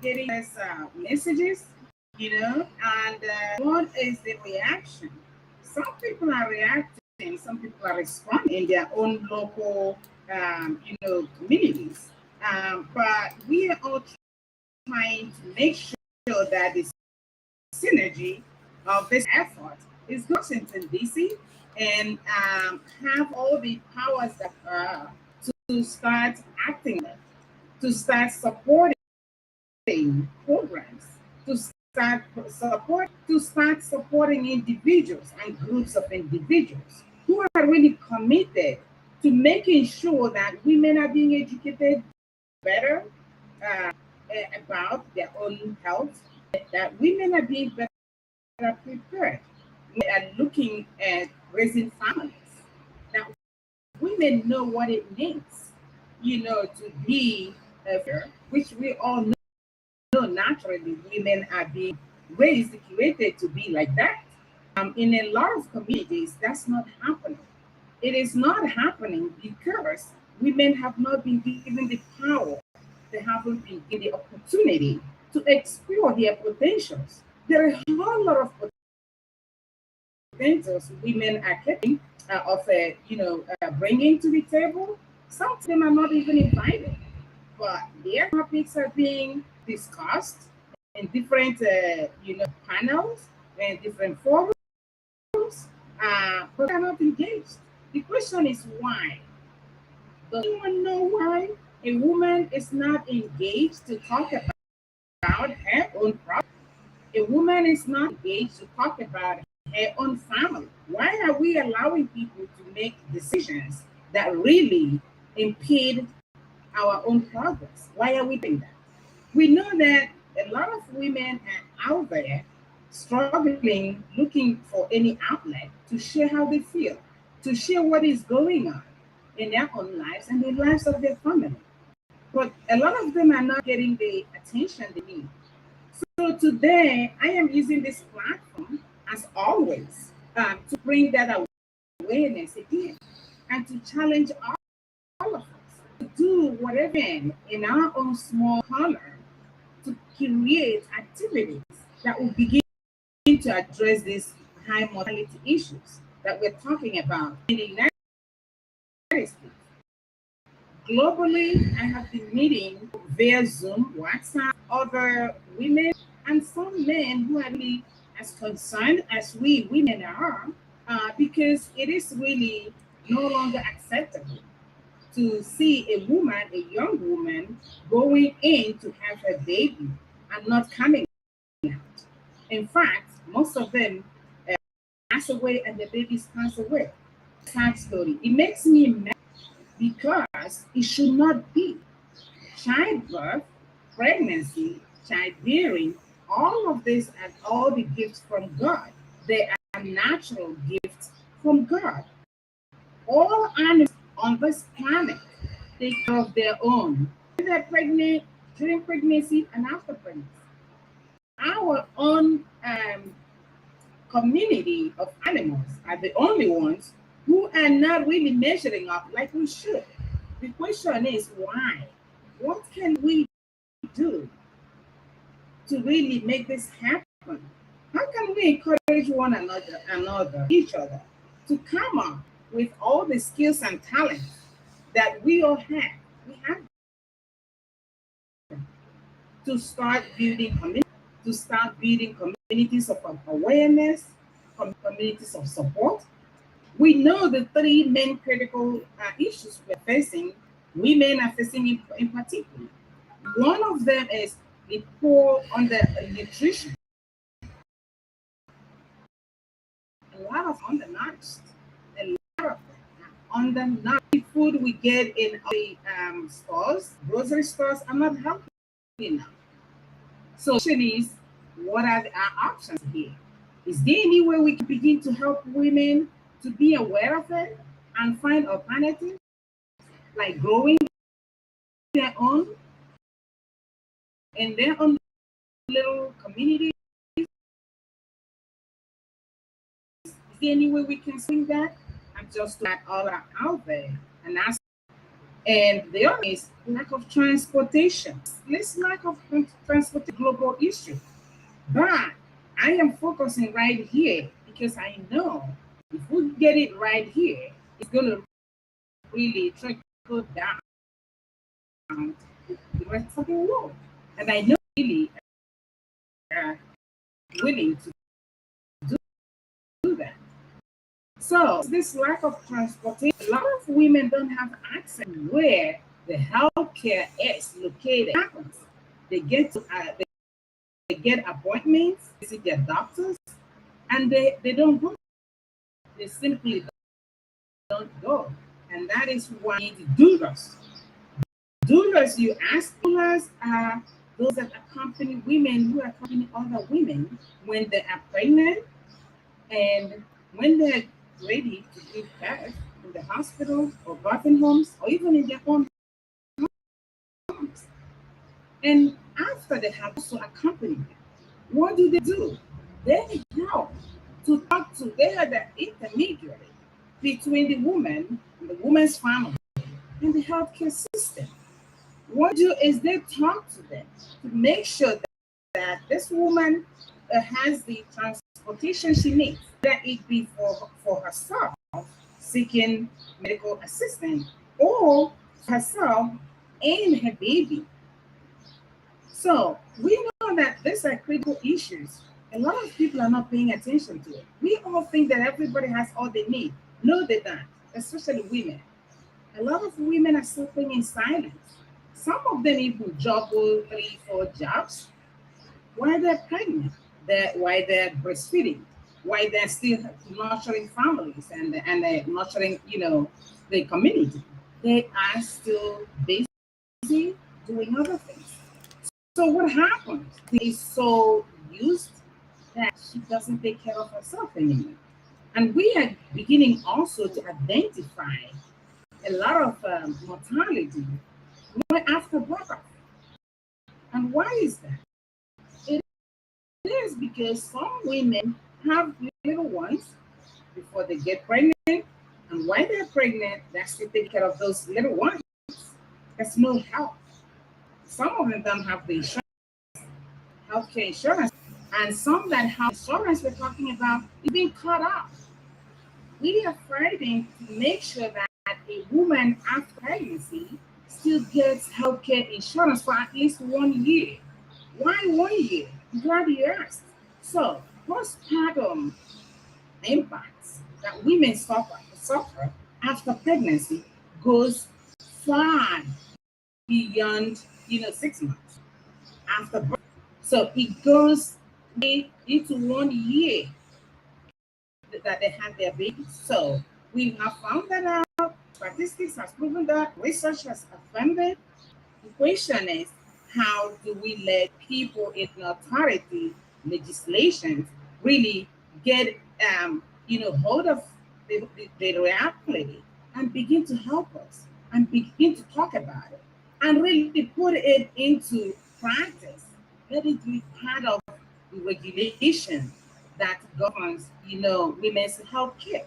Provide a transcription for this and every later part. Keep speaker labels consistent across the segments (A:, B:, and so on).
A: getting these messages, and what is the reaction? Some people are reacting, some people are responding in their own local, communities. But we are all trying to make sure that the synergy of this effort is Washington, D.C., and have all the powers that to start acting, to start supporting programs, to start supporting individuals and groups of individuals who are really committed to making sure that women are being educated better uh, about their own health, that women are being better prepared. We are looking at raising families. That women know what it means, to be a which we all know naturally women are being raised, created to be like that. In a lot of communities, that's not happening. It is not happening because women have not been given the power, they haven't been given the opportunity to explore their potentials. There are a whole lot of potentials women are capable of, bringing to the table. Some of them are not even invited, but their topics are being discussed in different, panels and different forums, but they're not engaged. The question is why? Does anyone know why a woman is not engaged to talk about her own problem? A woman is not engaged to talk about her own family. Why are we allowing people to make decisions that really impede our own progress? Why are we doing that? We know that a lot of women are out there struggling, looking for any outlet to share how they feel, to share what is going on in their own lives and the lives of their family. But a lot of them are not getting the attention they need. So today, I am using this platform, as always, to bring that awareness again and to challenge all of us to do whatever in our own small corner to create activities that will begin to address these high mortality issues that we're talking about in the United States. Globally, I have been meeting via Zoom, WhatsApp, other women, and some men who are really as concerned as we women are, because it is really no longer acceptable to see a woman, a young woman, going in to have her baby and not coming out. In fact, most of them uh, pass away and the babies pass away. Sad story. It makes me mad because it should not be. Childbirth, pregnancy, childbearing, all of these are all the gifts from God. They are natural gifts from God. All animals on this planet take care of their own. When they're pregnant, during pregnancy, and after pregnancy. Our own community of animals are the only ones who are not really measuring up like we should. The question is why? What can we do to really make this happen? How can we encourage one another, each other, to come up with all the skills and talents that we all have? We have to start building communities, to start building communities of awareness, communities of support. We know the three main critical issues we're facing, women are facing in particular. One of them is the poor under nutrition. A lot of undernourished. A lot of them are undernourished. The food we get in the stores, grocery stores, are not healthy enough. So, the question is, what are our options here? Is there any way we can begin to help women to be aware of it and find alternatives, like growing their own in their own little communities? Is there any way we can swing that? I'm just that all are out there and ask. And the other is lack of transportation. This lack of transportation global issue. But I am focusing right here because I know if we get it right here, it's going to really trickle down the rest of the world. And I know really are willing to do that. So this lack of transportation, a lot of women don't have access where the healthcare is located. Happens. They get they get appointments, visit their doctors, and they don't go. They simply don't go. And that is why we need doulas. Doulas, you ask, doulas are those that accompany women who accompany other women when they are pregnant and when they're ready to give birth in the hospital or birthing homes or even in their own homes. And after they have also accompanied them, what do? They help to talk to, they are the intermediary between the woman and the woman's family and the healthcare system. What do is they talk to them to make sure that this woman has the transportation she needs, that it be for herself seeking medical assistance or herself and her baby. So we know that these are critical issues. A lot of people are not paying attention to it. We all think that everybody has all they need. No, they don't, especially women. A lot of women are suffering in silence. Some of them even juggle three, four jobs while they're pregnant, while they're breastfeeding, while they're still nurturing families and they're nurturing, the community. They are still busy doing other things. So what happens? She's so used that she doesn't take care of herself anymore. And we are beginning also to identify a lot of mortality right after birth. And why is that? It is because some women have little ones before they get pregnant, and while they're pregnant, they're still taking care of those little ones. There's no help. Some of them don't have the healthcare insurance, and some that have insurance we're talking about is being cut off. We are fighting to make sure that a woman after pregnancy still gets healthcare insurance for at least 1 year. Why 1 year? I'm glad you asked. So, postpartum impacts that women suffer after pregnancy goes far beyond 6 months after birth. So it goes into 1 year that they had their babies. So we have found that out. Statistics has proven that. Research has affirmed it. The question is, how do we let people in authority legislation really get hold of the reality and begin to help us and begin to talk about it and really put it into practice. Let it be part of the regulation that governs, women's health care.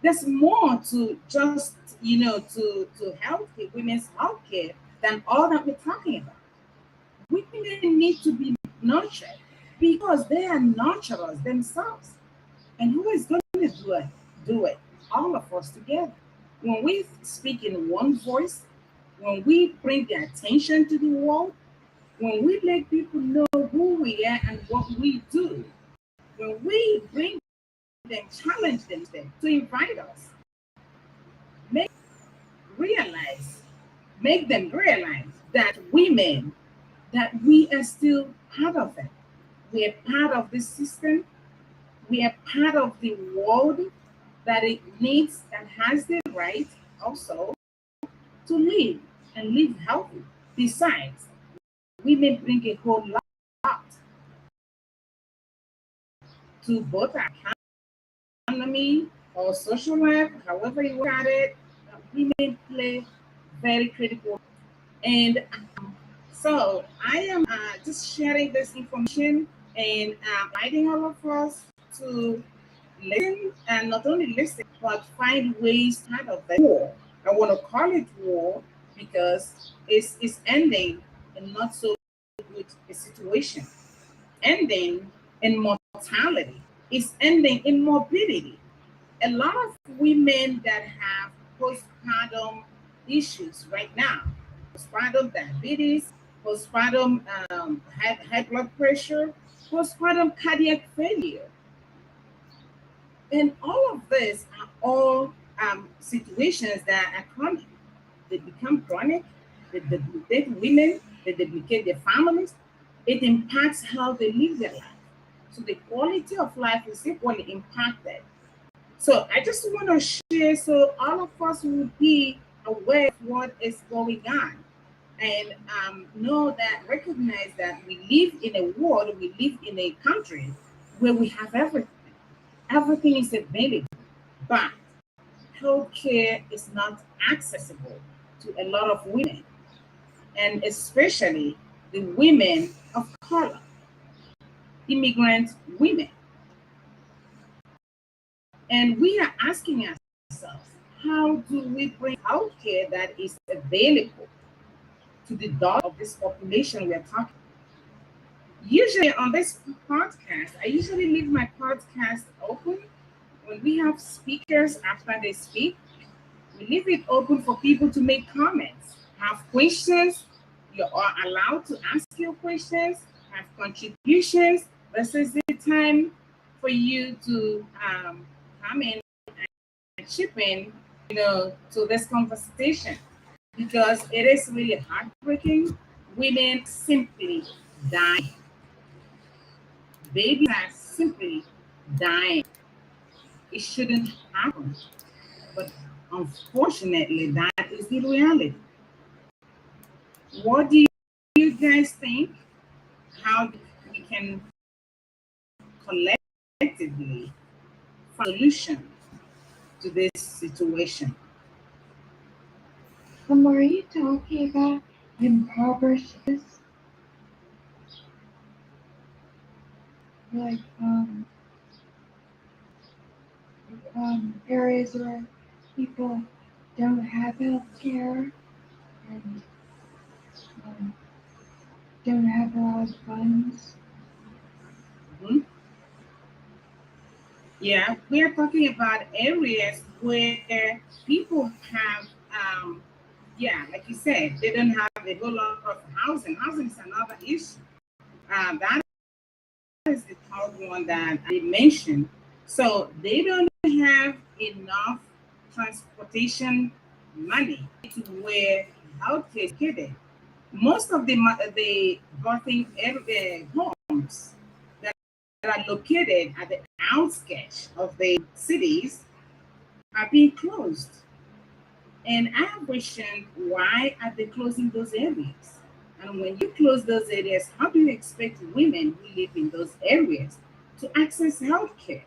A: There's more to just, to health women's health care than all that we're talking about. Women need to be nurtured because they are nurturers themselves. And who is going to do it? Do it. All of us together. When we speak in one voice, when we bring the attention to the world, when we let people know who we are and what we do, when we bring them, challenge them to invite us, make realize, make them realize that women, that we are still part of it. We are part of this system. We are part of the world that it needs and has the right also to live and live healthy. Besides, women bring a whole lot to both our economy or social life, however you look at it. Women play very critical. And so I am just sharing this information and inviting all of us to listen and not only listen but find ways out of the war. I want to call it war because it's ending in not so good a situation, ending in mortality, it's ending in morbidity. A lot of women that have postpartum issues right now, postpartum diabetes, postpartum high blood pressure, postpartum cardiac failure, and all of this are all situations that are chronic. They become chronic, they duplicate women, they duplicate their families. It impacts how they live their life. So the quality of life is equally impacted. So I just want to share so all of us will be aware of what is going on and know that, recognize that we live in a world, we live in a country where we have everything. Everything is available, but healthcare is not accessible to a lot of women, and especially the women of color, immigrant women. And we are asking ourselves, how do we bring healthcare that is available to the dollar of this population we are talking? Usually on this podcast, I usually leave my podcast open when we have speakers after they speak. We leave it open for people to make comments, have questions. You are allowed to ask your questions, have contributions. This is the time for you to come in and chip in, to this conversation because it is really heartbreaking. Women simply dying. Babies are simply dying. It shouldn't happen, but unfortunately, that is the reality. What do you guys think? How we can collectively find a solution to this situation?
B: Are you talking about impoverished like areas where people don't have health care and um, don't have a lot of funds?
A: Mhm. Yeah, we are talking about areas where people have, yeah, like you said, they don't have a whole lot of housing. Housing is another issue. That is the third one that I mentioned. So they don't have enough transportation money to where healthcare is located. Most of the birthing homes that are located at the outskirts of the cities are being closed. And I have questioned, why are they closing those areas? And when you close those areas, how do you expect women who live in those areas to access healthcare?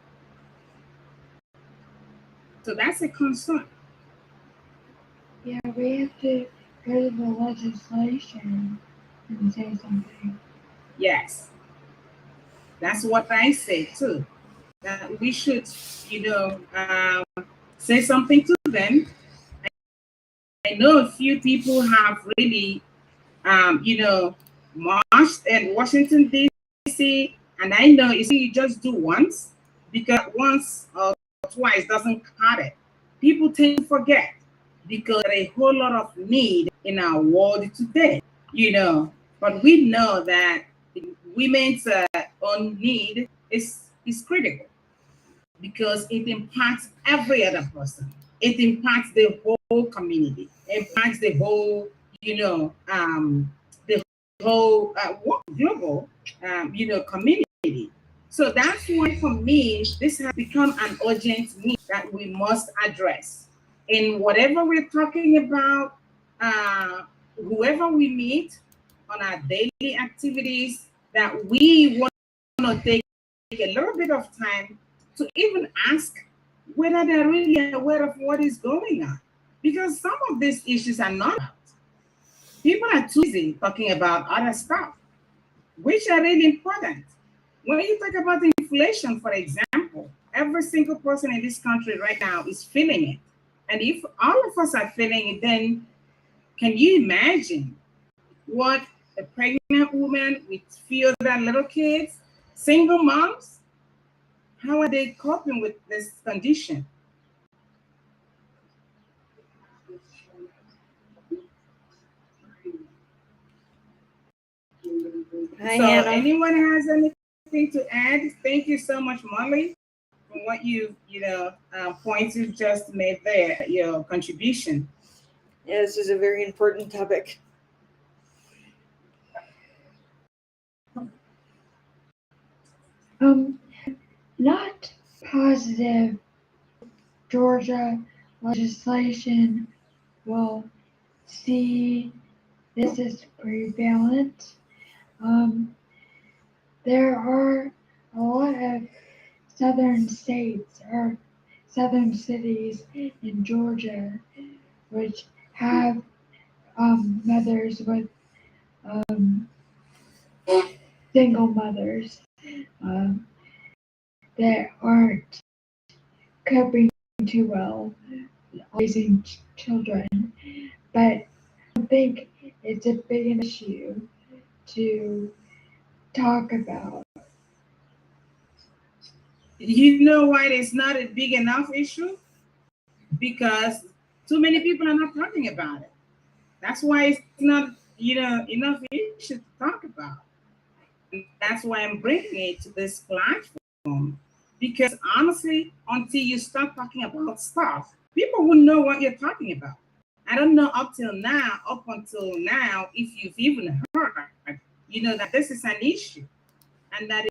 A: So that's a concern.
B: Yeah, we have to go to the legislation and say something.
A: Yes, that's what I say too. That we should, say something to them. I know a few people have really, marched in Washington D.C. And I know you just do once because once or twice doesn't cut it. People tend to forget because there a whole lot of need in our world today, you know. But we know that women's own need is critical because it impacts every other person. It impacts the whole community. It impacts the whole, the whole global, community. So that's why, for me, this has become an urgent need that we must address. In whatever we're talking about, uh, whoever we meet on our daily activities, that we want to take a little bit of time to even ask whether they're really aware of what is going on. Because some of these issues are not about. People are too busy talking about other stuff, which are really important. When you talk about inflation, for example, every single person in this country right now is feeling it. And if all of us are feeling it, then Can you imagine what a pregnant woman with few other little kids, single moms, how are they coping with this condition?
C: Hi,
A: So
C: Hannah.
A: anyone has anything to add? Thank you so much, Molly, for what points you just made there, your contribution.
C: Yeah, this is a very important topic.
B: Not positive Georgia legislation will see this as prevalent. There are a lot of southern states or southern cities in Georgia which have mothers with um, single mothers um, that aren't coping too well raising children, but I don't think it's a big issue to talk about.
A: You know why it's not a big enough issue? Because too many people are not talking about it. That's why it's not, enough issue to talk about. And that's why I'm bringing it to this platform. Because honestly, until you start talking about stuff, people will know what you're talking about. I don't know up until now, if you've even heard, that this is an issue and that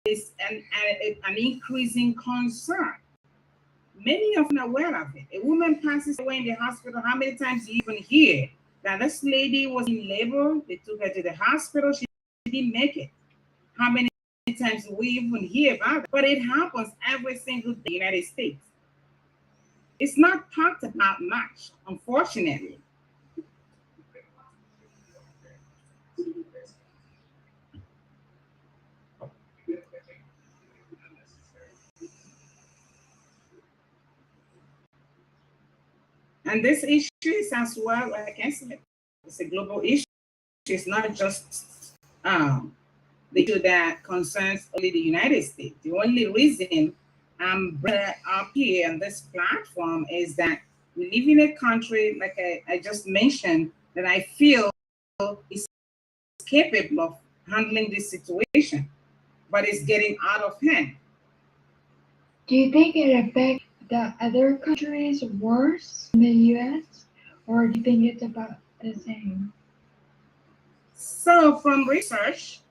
A: is an increasing concern. Many of them are aware of it. A woman passes away in the hospital. How many times do you even hear that this lady was in labor? They took her to the hospital. She didn't make it. How many times do we even hear about it? But it happens every single day in the United States. It's not talked about much, unfortunately. And this issue is as well, like I said, it's a global issue. It's not just the issue that concerns only the United States. The only reason I'm bringing it up here on this platform is that we live in a country, like I just mentioned, that I feel is capable of handling this situation, but it's getting out of hand.
B: Do you think it affects the other countries worse than the US? Or do you think it's about the same?
A: So, from research,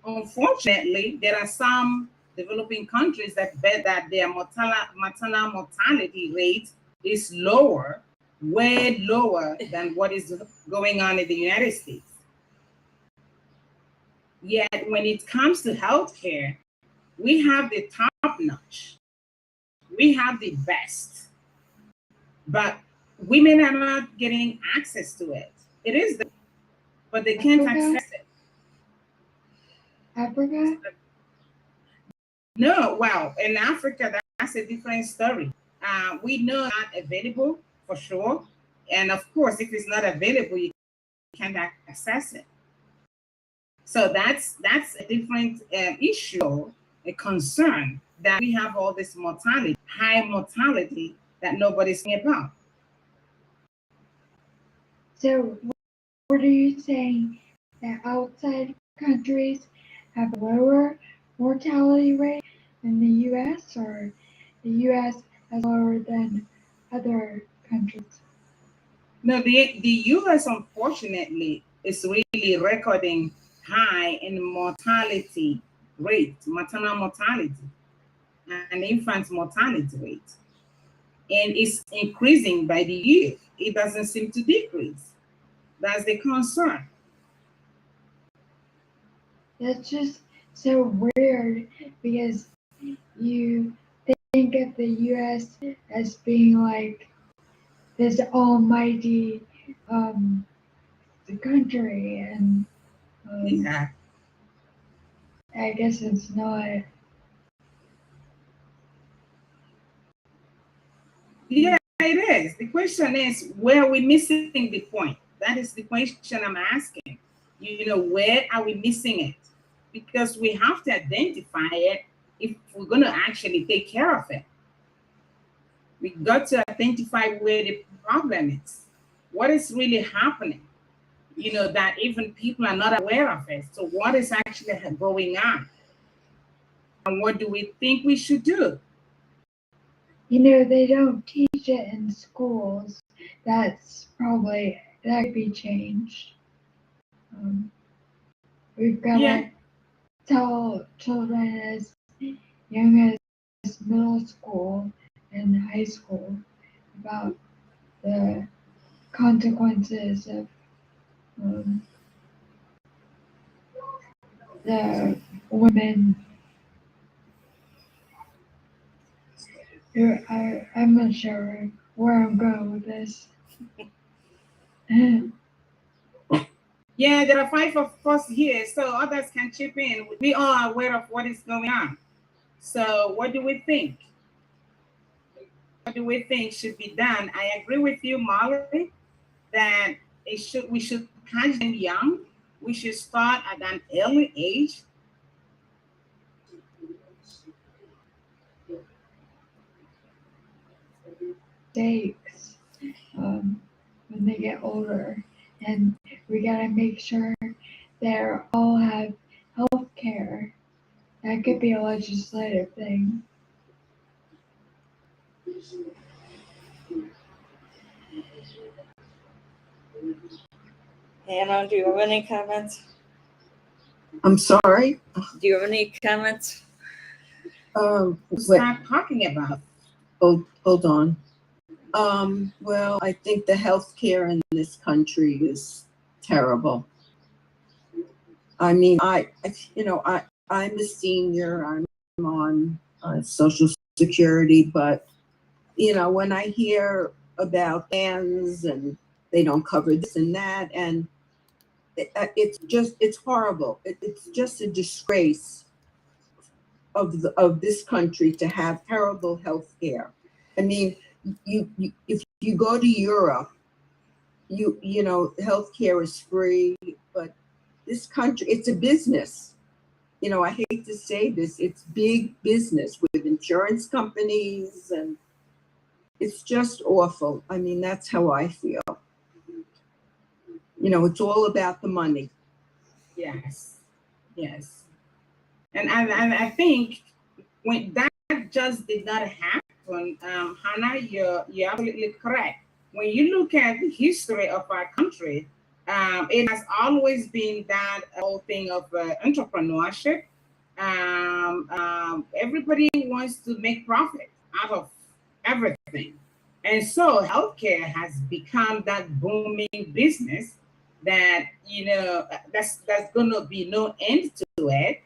A: unfortunately, there are some developing countries that bet that their maternal mortality rate is lower, way lower than what is going on in the United States. Yet, when it comes to healthcare, we have the top notch, we have the best, but women are not getting access to it. It is, but they can't
B: Africa?
A: access it.
B: Africa?
A: No, well, in Africa, that's a different story. We know it's not available for sure. And of course, if it's not available, you can't access it. So that's a different issue, a concern that we have all this mortality, high mortality that nobody's thinking about.
B: So, what are you saying that outside countries have a lower mortality rate than the US, or the US is lower than other countries?
A: No, the US, unfortunately, is really recording high in mortality rate, maternal mortality, and infant mortality rate. And it's increasing by the year. It doesn't seem to decrease. That's the concern.
B: That's just so weird because you think of the US as being like this almighty um, country, and
A: Yeah.
B: I guess it's not.
A: Yeah, it is. The question is, where are we missing the point? That is the question I'm asking. Where are we missing it? Because we have to identify it if we're going to actually take care of it. We got to identify where the problem is. What is really happening? That even people are not aware of it. So what is actually going on? And what do we think we should do?
B: They don't teach it in schools. That could be changed. We've got
A: Yeah.
B: to tell children as young as middle school and high school about the consequences of the women. I'm not sure where I'm going with this.
A: Yeah, there are 5 of us here, so others can chip in. We are aware of what is going on. So what do we think? What do we think should be done? I agree with you, Molly, that we should catch them young. We should start at an early age.
B: Mistakes when they get older, and we gotta make sure they all have health care. That could be a legislative thing.
C: Hannah, do you have any comments?
D: I'm sorry.
C: Do you have any comments?
A: Start talking about.
D: Hold on. Well, I think the healthcare in this country is terrible. I mean, I'm a senior. I'm on Social Security, but when I hear about plans and they don't cover this and that, and it's horrible. It's just a disgrace of this country to have terrible health care. I mean, if you go to Europe, healthcare is free, but this country, it's a business. I hate to say this, it's big business with insurance companies, and it's just awful. I mean, that's how I feel. It's all about the money.
A: Yes. And I think when that just did not happen, Hannah, you're absolutely correct. When you look at the history of our country, it has always been that whole thing of entrepreneurship. Everybody wants to make profit out of everything. And so healthcare has become that booming business that, that's going to be no end to it.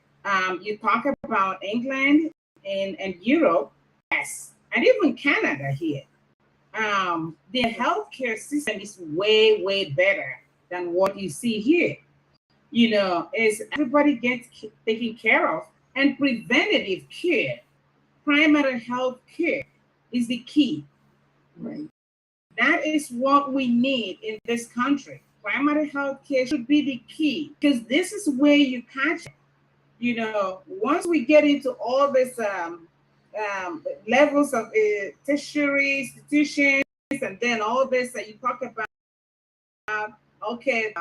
A: You talk about England and Europe, yes, and even Canada here. The healthcare system is way, way better than what you see here. Is everybody gets taken care of, and preventative care, primary health care is the key.
D: Right.
A: That is what we need in this country. Primary health care should be the key, because this is where you catch it. Once we get into all this levels of tertiary institutions, and then all this that you talk about, okay,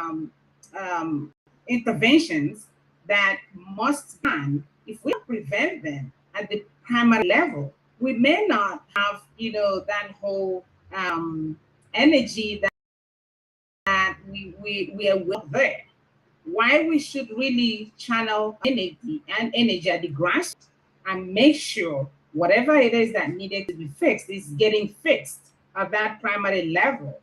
A: interventions that must be done. If we prevent them at the primary level, we may not have, that whole energy that we are well there. Why we should really channel energy at the grassroots and make sure whatever it is that needed to be fixed is getting fixed at that primary level.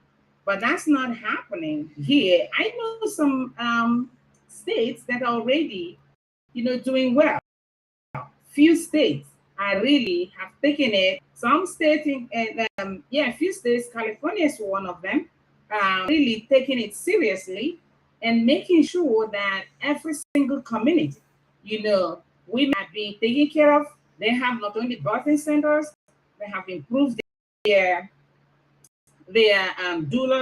A: But that's not happening here. I know some states that are already, doing well. Few states I really have taken it. Some states, a few states, California is one of them, really taking it seriously and making sure that every single community, women are being taken care of. They have not only birthing centers, they have improved their their doula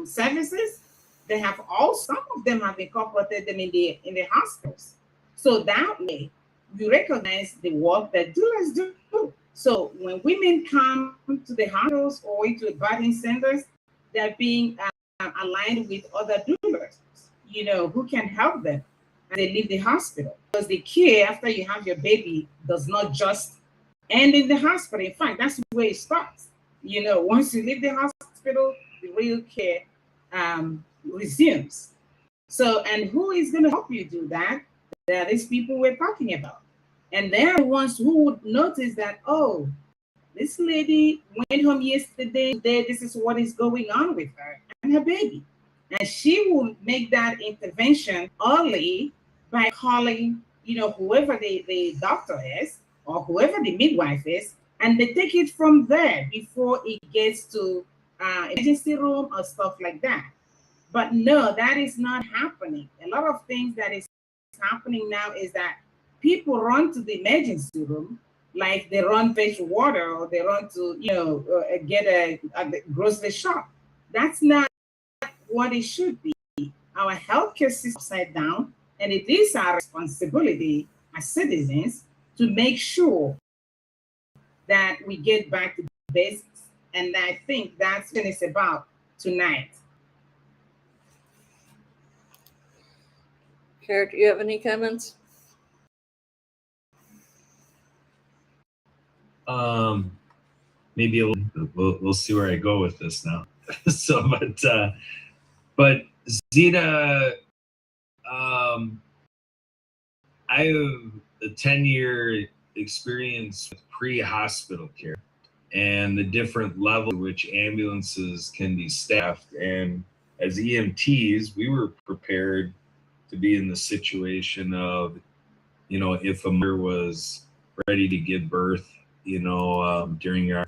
A: services. They have all, some of them have incorporated them in the hospitals. So that way, we recognize the work that doulas do. So when women come to the hospitals or into the birthing centers, they're being aligned with other doulas, who can help them as they leave the hospital. Because the care after you have your baby does not just end in the hospital. In fact, that's where it starts. Once you leave the hospital, the real care resumes. So, and who is going to help you do that? There are these people we're talking about. And they are the ones who would notice that, oh, this lady went home yesterday, today, this is what is going on with her and her baby. And she will make that intervention early by calling, whoever the doctor is or whoever the midwife is, and they take it from there before it gets to emergency room or stuff like that. But no, that is not happening. A lot of things that is happening now is that people run to the emergency room like they run fetch water or they run to get a grocery shop. That's not what it should be. Our healthcare system is upside down, and it is our responsibility as citizens to make sure that we get back to basics. And I think that's what it's about tonight.
C: Kara, do you have any comments?
E: Maybe we'll see where I go with this now. So, but Zita, I have a 10-year experience with pre-hospital care and the different levels at which ambulances can be staffed. And as EMTs, we were prepared to be in the situation of, if a mother was ready to give birth, during our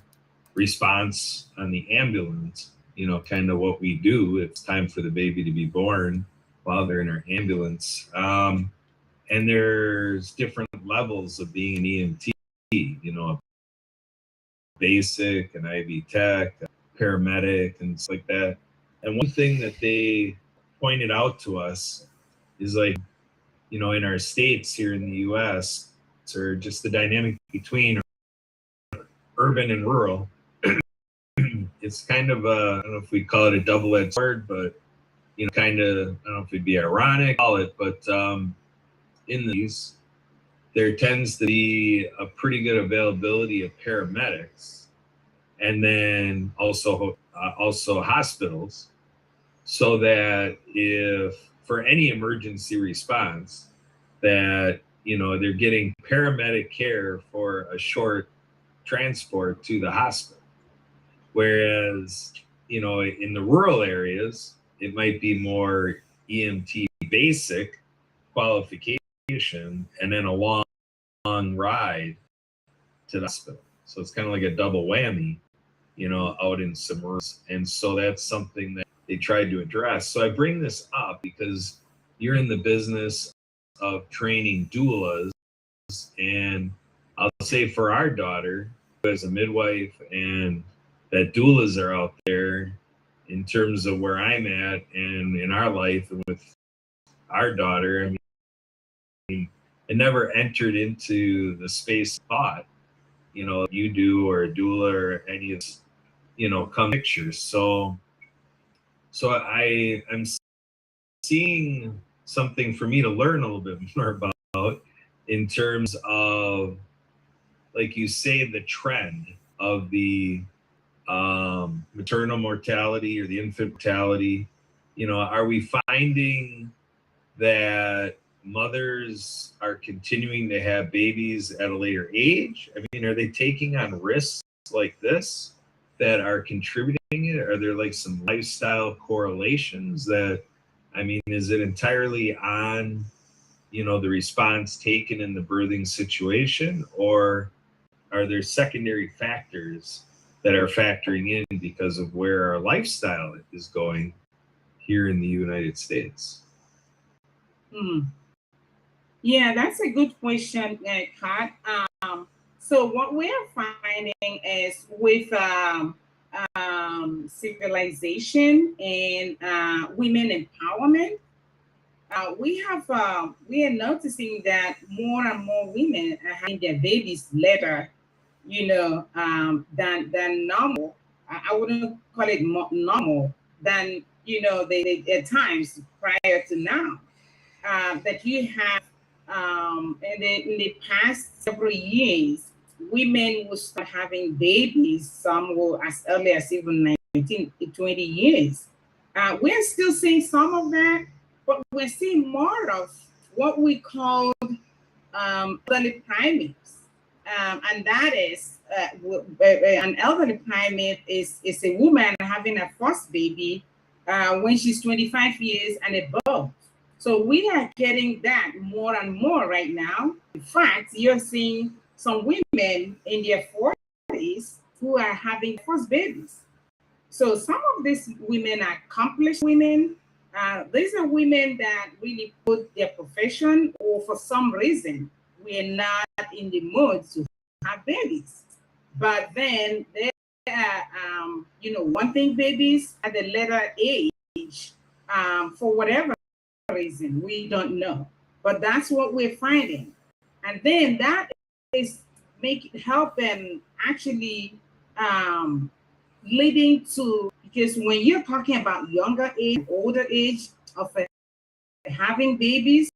E: response on the ambulance, kind of what we do. It's time for the baby to be born while they're in our ambulance. And there's different levels of being an EMT, a basic, an IV tech, a paramedic, and stuff like that. And one thing that they pointed out to us is like, in our states here in the US, or just the dynamic between urban and rural, it's kind of I don't know if we call it a double-edged sword, but kind of, I don't know if it'd be ironic, call it, but in these, there tends to be a pretty good availability of paramedics, and then also hospitals, so that if for any emergency response that they're getting paramedic care for a short transport to the hospital. Whereas, in the rural areas, it might be more EMT basic qualification and then a long ride to the hospital. So it's kind of like a double whammy, out in some rurals. And so that's something that they tried to address. So I bring this up because you're in the business of training doulas, and I'll say for our daughter, as a midwife, and that doulas are out there in terms of where I'm at and in our life and with our daughter. I mean, it never entered into the space of thought, you do, or a doula, or any of this, come pictures. So I'm seeing something for me to learn a little bit more about in terms of, like you say, the trend of the maternal mortality or the infant mortality. Are we finding that mothers are continuing to have babies at a later age? I mean, are they taking on risks like this that are contributing it? Are there like some lifestyle correlations that, I mean, is it entirely on, the response taken in the birthing situation, or are there secondary factors that are factoring in because of where our lifestyle is going here in the United States?
A: Yeah, that's a good question, Kat. So what we are finding is with civilization and women empowerment, we are noticing that more and more women are having their babies later, than normal. I wouldn't call it normal than the at times prior to now. That you have in the past several years, women will start having babies. Some will as early as even 19, 20 years. We're still seeing some of that, but we're seeing more of what we call elderly primates. And that is an elderly primate is a woman having a first baby when she's 25 years and above. So we are getting that more and more right now. In fact, you're seeing some women in their 40s who are having first babies. So some of these women are accomplished women. These are women that really put their profession, or for some reason, we are not in the mood to have babies. But then they are, wanting babies at a later age for whatever reason, we don't know. But that's what we're finding. And then that is help them actually leading to, because when you're talking about younger age, older age of having babies,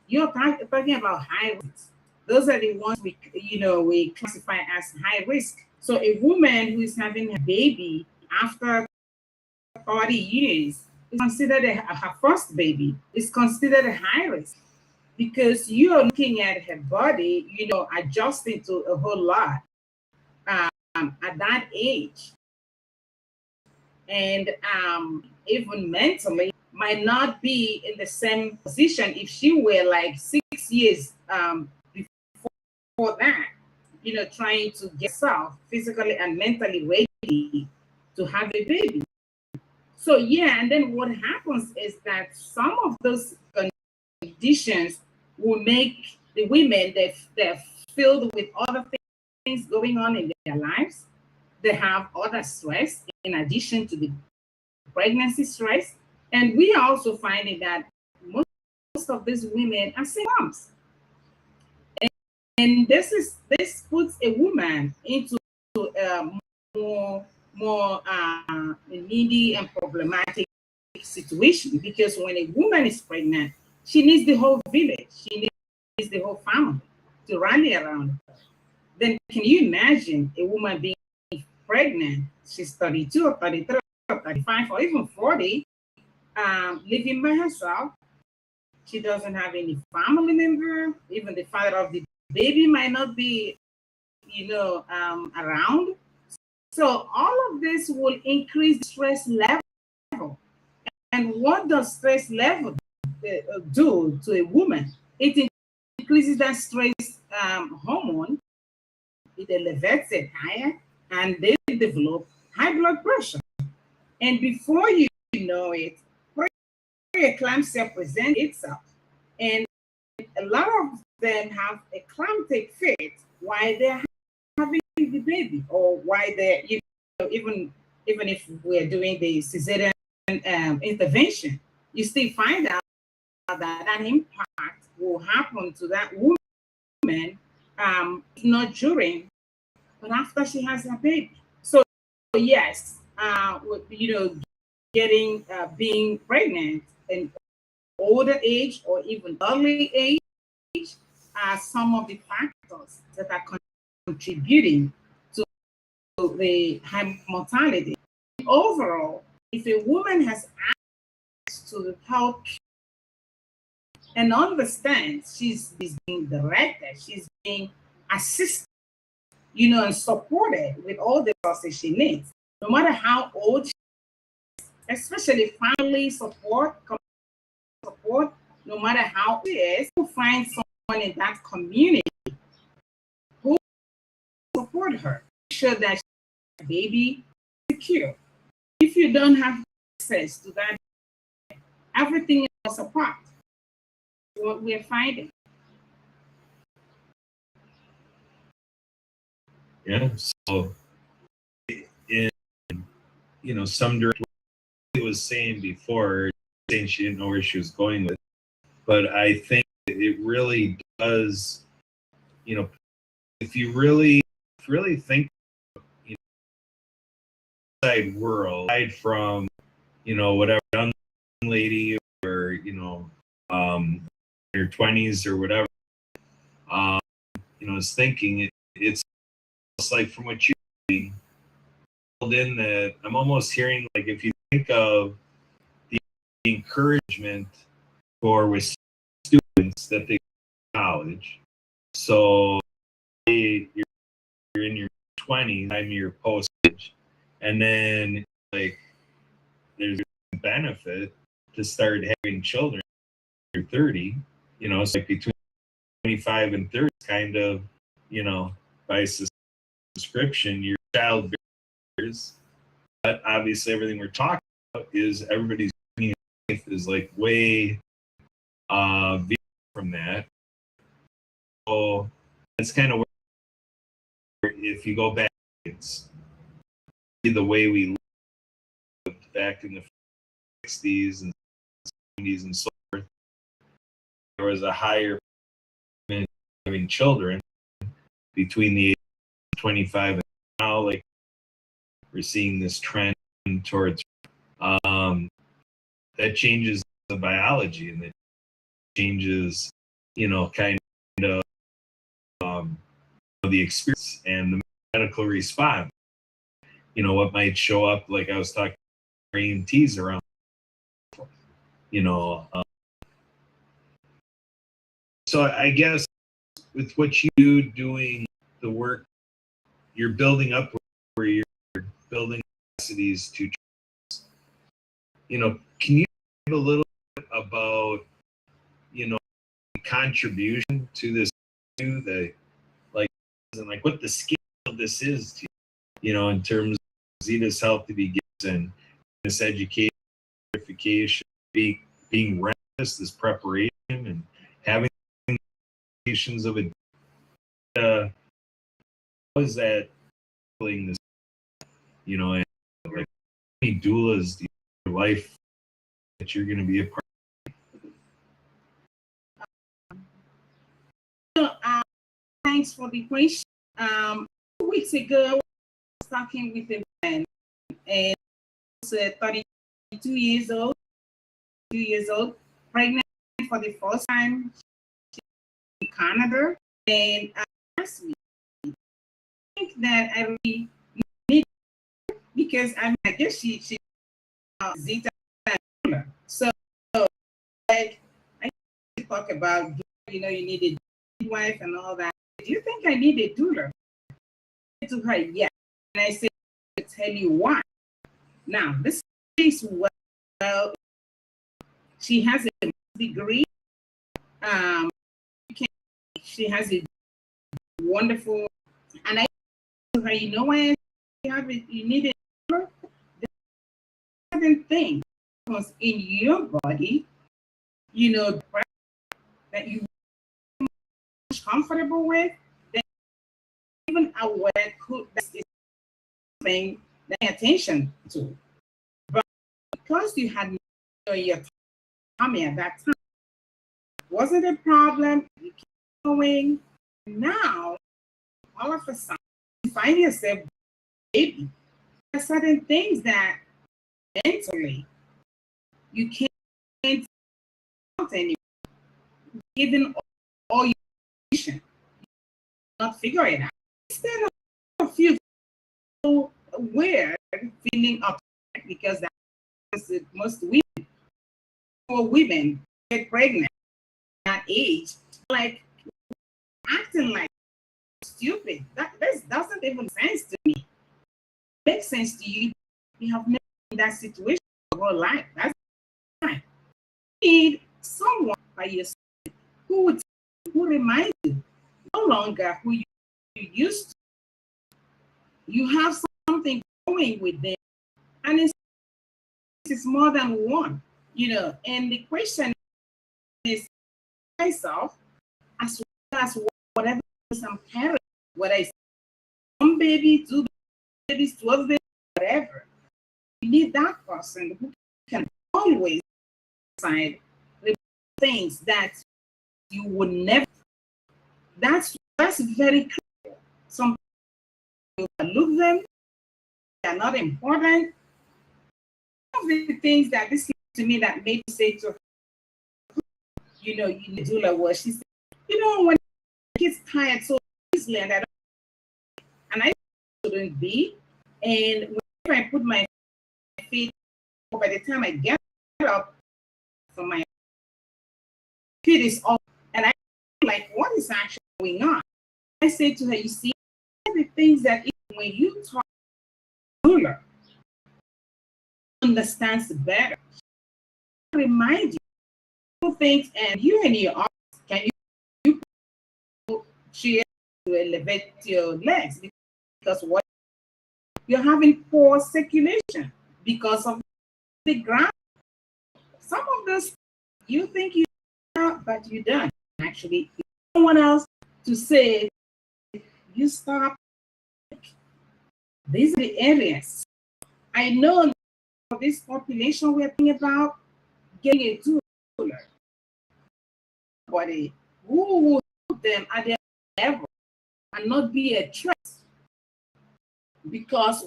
A: you're talking about high risk. Those are the ones we classify as high risk. So a woman who is having a baby after 40 years is considered her first baby is considered a high risk, because you're looking at her body, adjusting to a whole lot at that age. And even mentally might not be in the same position if she were like 6 years before that, trying to get herself physically and mentally ready to have a baby. So yeah, and then what happens is that some of those conditions will make the women they're filled with other things going on in their lives. They have other stress in addition to the pregnancy stress. And we are also finding that most of these women are single moms. And this puts a woman into a more needy and problematic situation, because when a woman is pregnant, she needs the whole village, she needs the whole family to rally around her. Then can you imagine a woman being pregnant? She's 32 or 33 or 35 or even 40, living by herself. She doesn't have any family member. Even the father of the baby might not be, around. So all of this will increase the stress level. And what does stress level do to a woman? It increases that stress hormone. It elevates it higher, and they develop high blood pressure. And before you know it, preeclampsia presents itself. And a lot of them have a climactic fit while they're having the baby, or why they're, even if we're doing the cesarean intervention, you still find out that an impact will happen to that woman, not during, but after she has her baby. So yes, getting being pregnant in older age or even early age are some of the factors that are contributing to the high mortality. Overall, if a woman has access to help and understands she's being directed, she's being assisted, and supported with all the resources she needs, no matter how old, especially family support, no matter how she is, to find someone in that community who support her, sure that baby is secure. If you don't have access to that, everything else apart. What we're finding.
E: Yeah. So in some direction was saying before, saying she didn't know where she was going with, but I think it really does. If you really think, outside world, aside from whatever young lady or in her 20s or whatever, is thinking it's almost like from what you told in that I'm almost hearing like if you think of the encouragement for with students that they go to college, so you're in your 20s, I'm your post age, and then like there's a benefit to start having children when you're 30, it's like between 25 and 30 kind of, by subscription, your child bears. But obviously everything we're talking about is everybody's life is like way from that. So it's kind of where if you go back, it's the way we lived back in the 60s and 70s and so forth. There was a higher having children between the age of 25 and now, like we're seeing this trend towards that changes the biology and that changes, kind of the experience and the medical response. What might show up, like I was talking about EMTs around, so I guess with what you do doing the work, you're building up where you're building capacities to, can you give a little bit about, contribution to this, the like, and like what the scale of this is to in terms of Zeta's Health to be given, this education, verification, being ready, this preparation, and having patients of it. How is that feeling this? And like how many doulas do you have in your life that you're going to be a part
A: of? Thanks for the question. 2 weeks ago, I was talking with a man, and was 32 years old, 2 years old, pregnant for the first time in Canada, and asked me, I think that I really need, because I guess she Zeta, so like I talk about you need a midwife and all that. Do you think I need a doula? I said to her, yeah, and I said, I'll tell you why. Now this is well, she has a degree. She has a wonderful, and I told her, why you need a doula? There's certain things because in your body, that you are comfortable with, then even aware that's the thing to pay attention to. But because you had your tummy at that time, wasn't a problem. You keep going. Now, all of a sudden, you find yourself baby. There are certain things that mentally you can't out anymore. Given all your vision, not figure it out. Instead of you so weird feeling upset because that's most women. For women get pregnant at that age, like acting like stupid. That doesn't even make sense to me. It makes sense to you. You have never been in that situation your whole life. That's fine. You need someone by your side who reminds you no longer who you used to. You have something going with them, and it's more than one, And the question is myself, as well as whatever some parents, whether it's one baby, two babies, 12 babies, whatever. need that person who can always decide the things that you would never. That's very critical. Some people look them, they are not important. One of the things that this to me that made me say to her, you need doula was she said, when the kids tired so easily and I shouldn't be. And when I put my feet, by the time I get up from my feet is off, and I like, what is actually going on? I say to her, you see, the things that when you talk to her, understands better. Remind you things, and you and your arms, can you cheer to elevate your legs because what you're having poor circulation because of the ground. Some of those you think you are, but you don't. Actually, someone else to say you stop. These are the areas. I know for this population we're thinking about getting a doula. Body who will put them at their level and not be a threat. Because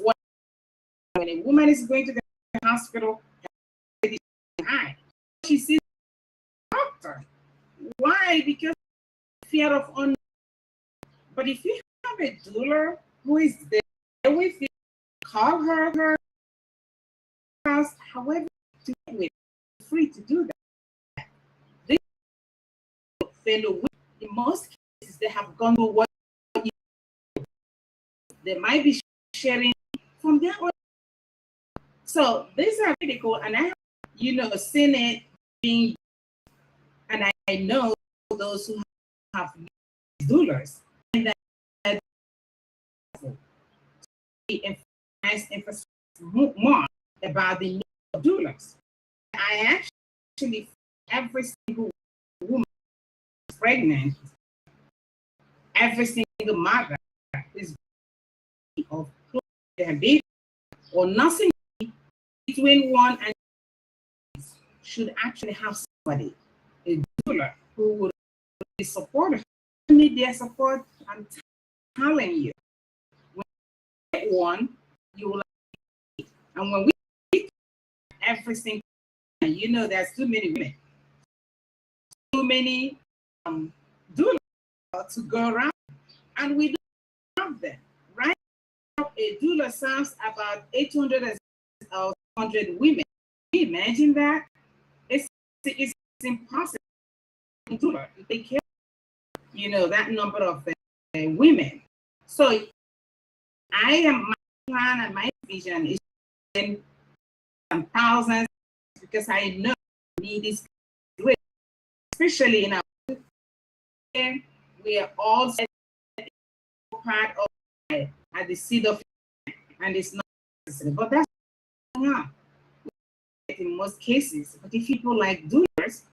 A: when a woman is going to the hospital, she sees a doctor. Why? Because fear of unknown. But if you have a doula who is there with you, call her house, however, to with free to do that. They fellow women, in most cases, they have gone through what they might be sharing from their own. So these are critical, and I have, seen it being, and I know those who have doulas, and that emphasize more about the need of doulas. I actually, every single woman pregnant, every single mother is of their baby or nothing between 1 and 2 should actually have somebody, a doula, who would be supportive. You need their support. I'm telling you, when you get one, you will like it. And when we every single time, there's too many women, too many doulas to go around, and we don't have them. Right now, a doula serves about 800 or 100 women. Can you imagine that? It's impossible to take care of, that number of women. So my plan and my vision is in thousands, because I know the need is great, especially in our we are all part of at the seed of, and it's not necessary, but that's not in most cases. But if people like doulas,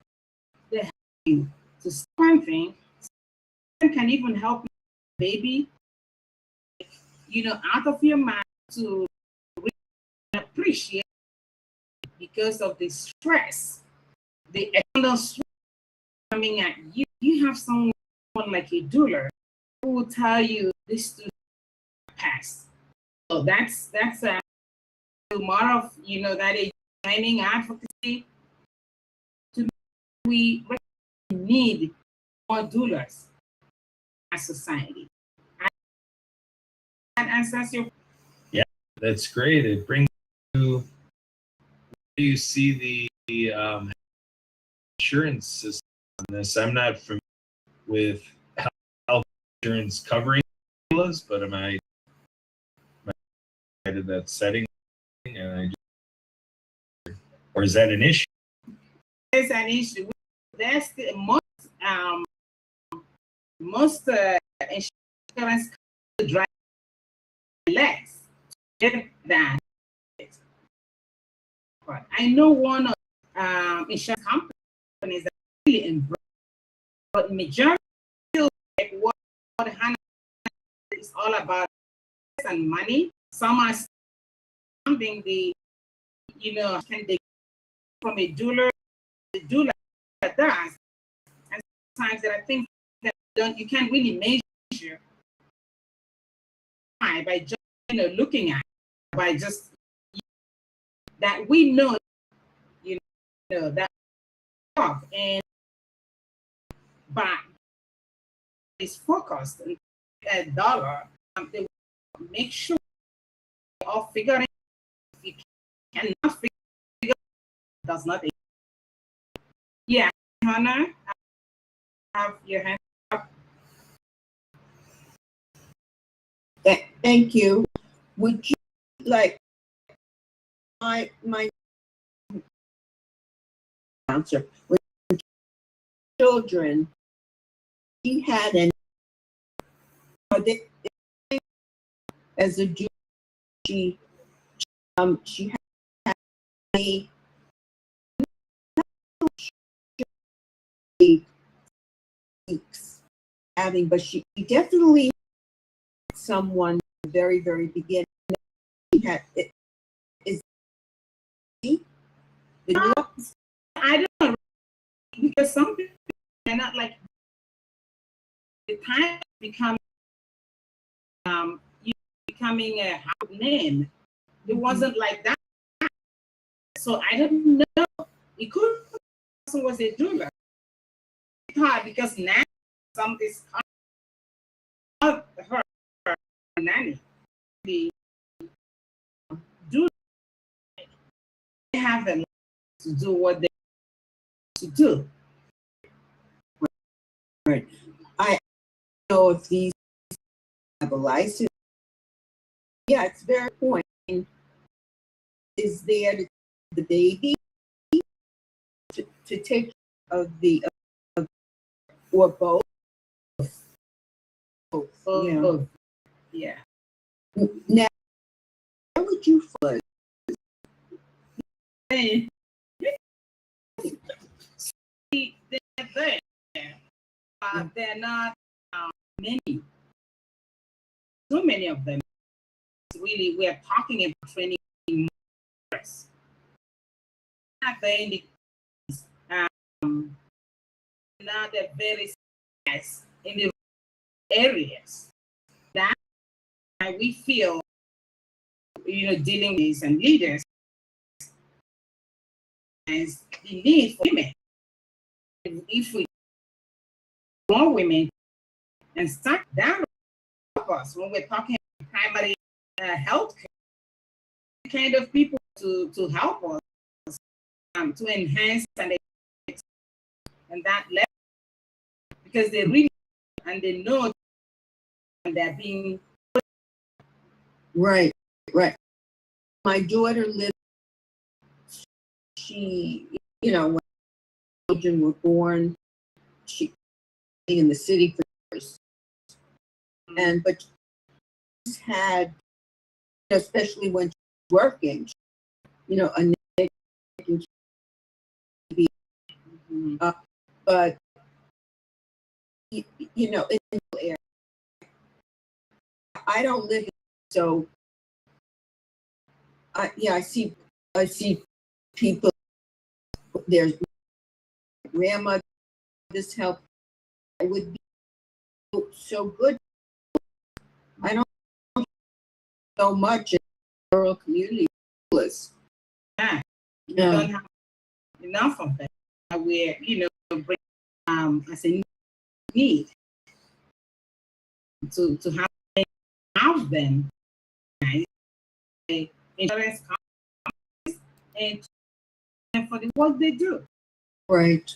A: they help you to start things. Some can even help you, baby, out of your mind to really appreciate because of the stress, the external stress coming at you. You have someone like a doula who will tell you this to pass. So that's more of that is training advocacy. To me, we need more doulas as society. That answers your.
E: Yeah, that's great. It brings you. Do you see the insurance system on this? I'm not familiar with health insurance covering doulas, but am I to that setting, and or is that an issue?
A: It's an issue. That's the most insurance drive less than it. But I know one of insurance companies that really embrace, but majority of what Hannah is all about and money. Some are funding the can they from a doula? The doula does, and sometimes there are things that you can't really measure by just looking at, by just that we know that and but is focused on a dollar. They will make sure they all figure it. If you cannot figure it, does not exist. Yeah, Hannah, have your hand up.
D: Thank you. Would you like my answer? When children, she had an as a Jew, she had a weeks having, but she definitely had someone at the very, very beginning. She had it is he?
A: I don't know, because some people are not like the time become becoming a house name. It wasn't like that. So I don't know. It could be was a doula. It's hard because now some is her nanny. The doula, they have a lot to do what they to do.
D: Right. I don't know if these have a license. Yeah, it's very important. Is there the baby to take of the or both?
A: Oh, yeah.
D: Now, how would you feel?
A: They're there. They're not many. So many of them. Really, we are talking about training mothers. Not there in the now they're very scarce in the areas. That's why we feel, dealing with these and leaders as the need for women. If we want women and start down of us when we're talking primary health care, kind of people to help us to enhance and that level, because they really and they know and they're being
D: Right. My daughter lived. She, when children were born, she in the city for years, but she's had, especially when she's working, a negative baby, but in the area, I don't live in, so I see people. There's grandmother's help. It would be so good. I don't know so much in rural communities.
A: we don't have enough of them. We're bring as a need to have them insurance companies and for the work they do.
D: Right.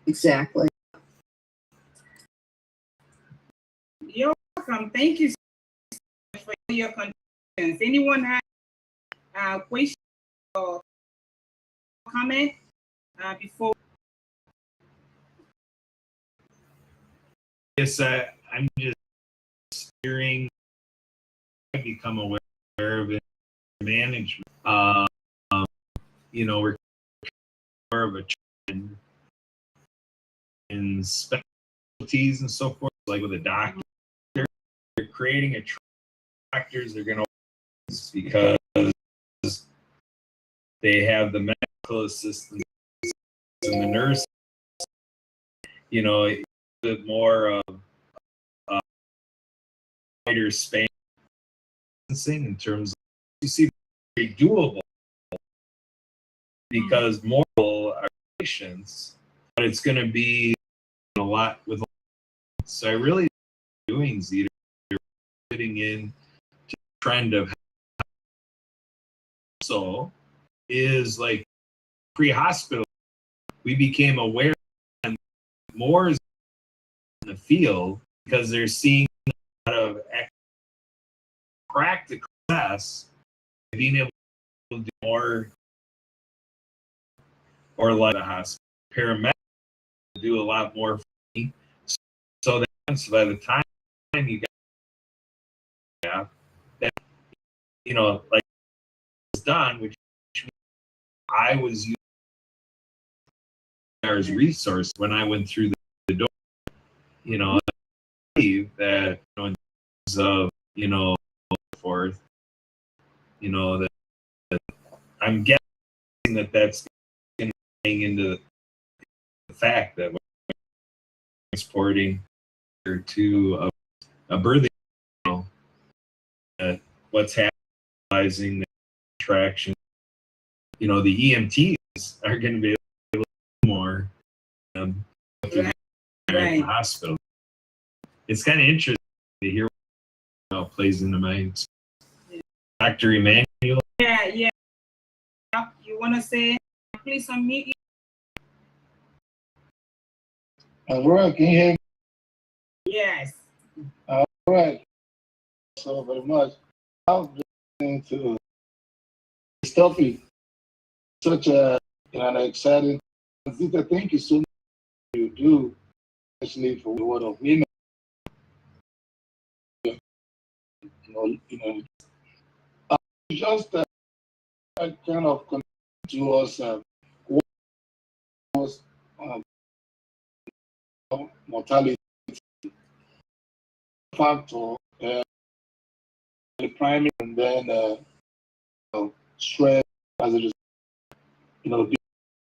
D: Exactly.
A: You're welcome. Thank you so much for your contributions. Anyone have a question or comment before?
E: Yes, I'm just hearing. I become aware of it, management. We're more of a trend in specialties and so forth, like with a doctor. They're creating a doctors. They're going to because they have the medical assistants and the nurses, you know, a bit more of wider span in terms of, you see, very doable because moral are patients, but it's going to be a lot with. So I really doing Zeta fitting in to the trend of so is like pre-hospital. We became aware and more is in the field because they're seeing a lot of practical success, being able to do more, or like the hospital paramedics do a lot more for me. So by the time you got that, you know, like it's done, which I was using as resource when I went through the door. You know, I believe that, you know, in terms of, you know, forth, you know, that I'm guessing that that's going to hang into the fact that we're transporting to a birthing, you know, what's happening, the traction, you know, the EMTs are going to be able to do more through the hospital. It's kind of interesting to hear how it plays into my Dr. Emmanuel.
A: Yeah. You want to say, please unmute you?
F: All right, can you hear me?
A: Yes.
F: All right. So very much. I've been listening to this topic, such an exciting. Zita, thank you so much for what you do, especially for the word of women. Just kind of connect to us what was mortality factor, the primary, and then stress as a result, being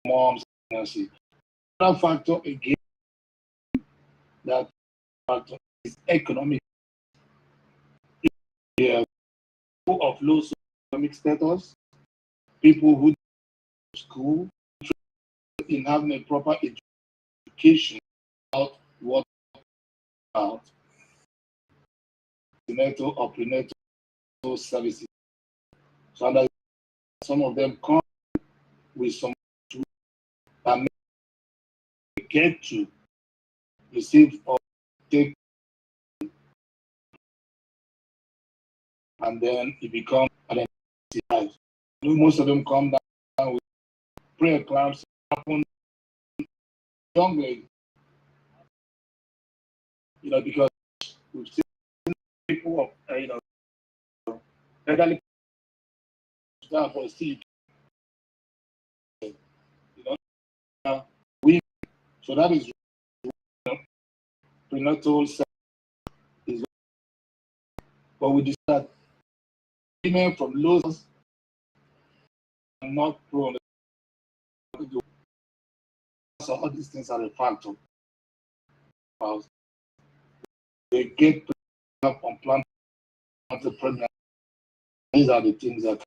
F: moms, pregnancy. Another factor again, that factor is economic. Yeah, people of low socioeconomic status, people who go to school, in having a proper education about what about prenatal or prenatal services. So that some of them come with some tools that may get to receive or take, and then it becomes identified. Most of them come down with preeclampsia, happen young age, because we've seen people of, elderly down for seed, women. So that is prenatal is, but we decide women from low are not prone to do. So all these things are a factor. They get up on plant pregnancy. These are the things that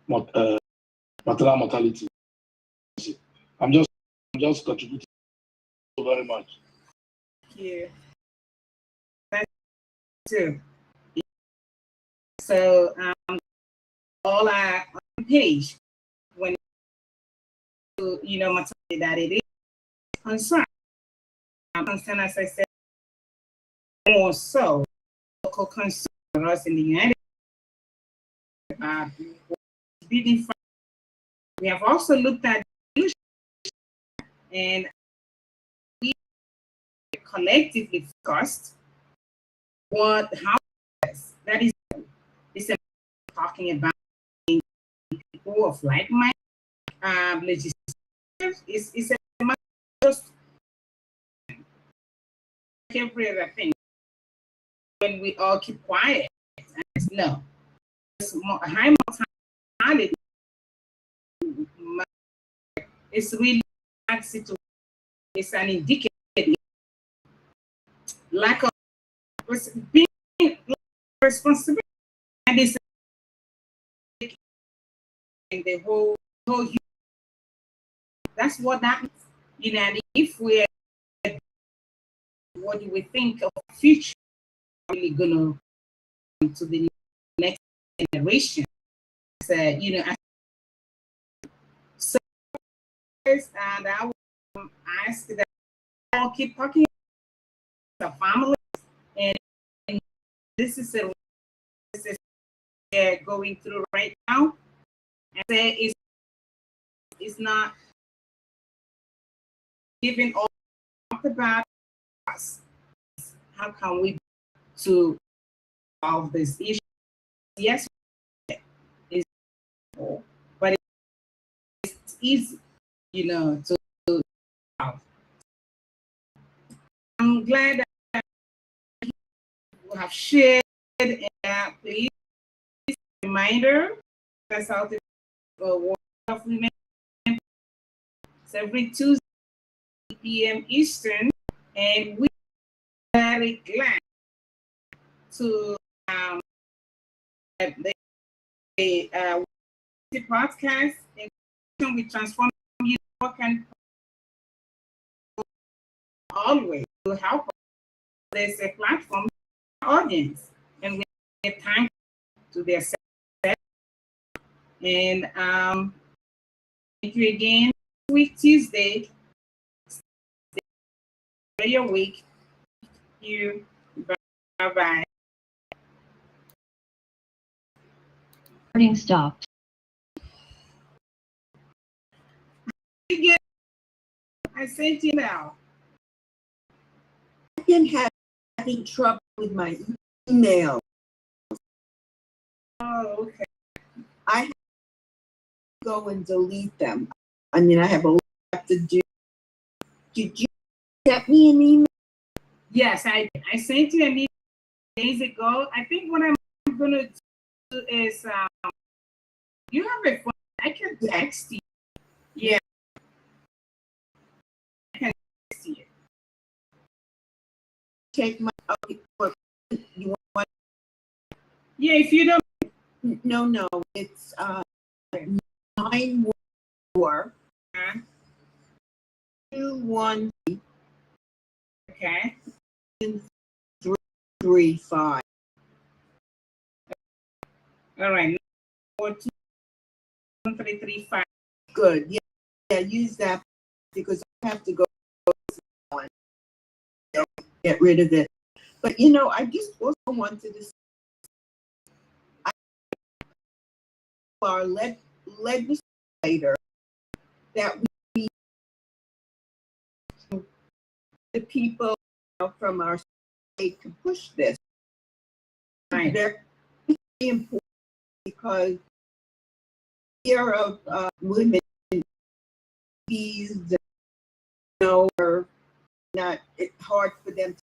F: maternal mortality. I'm just contributing so very much.
A: Thank you. Thank you. So all our page when maternity, that it is concerned. Concern, as I said, more so local concern for us in the United States. We have also looked at and we collectively discussed how that is this is talking about people of like mind legislation is just every other thing when we all keep quiet. No, high mortality mortality, it's really bad situation. It's an indicator lack of being responsibility, and it's in the whole human. That's what that means. You know, and if we're, what do we think of the future? Really gonna to the next generation. So, you know, so and I will ask that I'll keep talking about the family, and this is a they're going through right now, and say it's not giving all about us. How can we to solve this issue? Yes, it's but it's easy, you know, to solve. I'm glad that you have shared. Please, reminder that's how to World of Women. It's every Tuesday, 8 p.m. Eastern, and we are very glad to the podcast and we transform you can always to help us. There's a platform audience, and we get time to their set. And thank you again. Week Tuesday, your week. Thank you. Bye bye.
G: Recording stopped.
A: I sent you now.
D: I've been having trouble with my email.
A: Oh, okay.
D: I have to go and delete them. I mean, I have a lot to do. Did you get me an email?
A: Yes, I sent you an email days ago. I think what I'm gonna do is you have a phone. I can text you. Yeah, I can text you.
D: Take my you want?
A: Yeah, if you don't.
D: No, it's 914 21
A: Okay.
D: 335.
A: All right. 42335.
D: Good. Yeah, use that because I have to go and get rid of it. But you know, I just also wanted to say our legislator that we the people from our state to push this.
A: Right.
D: Very important because here of women these are not, it's hard for them to